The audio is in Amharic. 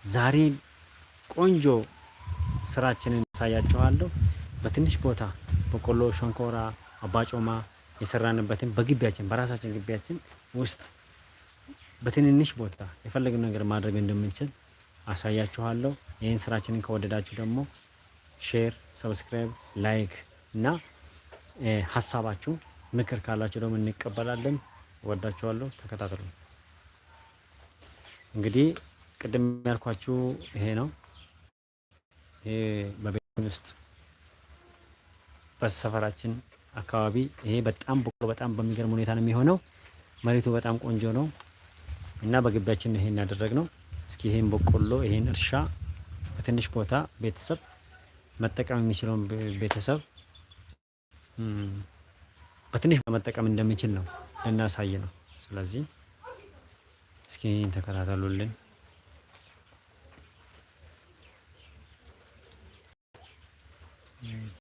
ዛሬ ቆንጆ ስራችንን ያሳያችኋለሁ። በትንሽ ቦታ በቆሎ፣ ሸንኮራ፣ አባጮማ የሰራንበትን በግቢያችን በራሳችን ግቢያችን ውስጥ በትንንሽ ቦታ የፈለግን ነገር ማድረግ እንደምንችል አሳያችኋለሁ። ይህን ስራችንን ከወደዳችሁ ደግሞ ሼር፣ ሰብስክራይብ፣ ላይክ እና ሀሳባችሁ ምክር ካላችሁ ደግሞ እንቀበላለን። ወዳችኋለሁ። ተከታተሉ። እንግዲህ ቅድም ያልኳችሁ ይሄ ነው። ይሄ በቤት ውስጥ በሰፈራችን አካባቢ ይሄ በጣም በቆሎ በጣም በሚገርም ሁኔታ ነው የሚሆነው። መሬቱ በጣም ቆንጆ ነው እና በግቢያችን ይሄን ያደረግነው። እስኪ ይሄን በቆሎ ይሄን እርሻ በትንሽ ቦታ ቤተሰብ መጠቀም የሚችለውን ቤተሰብ በትንሽ መጠቀም እንደሚችል ነው ልናሳይ ነው። ስለዚህ እስኪ ተከታተሉልን።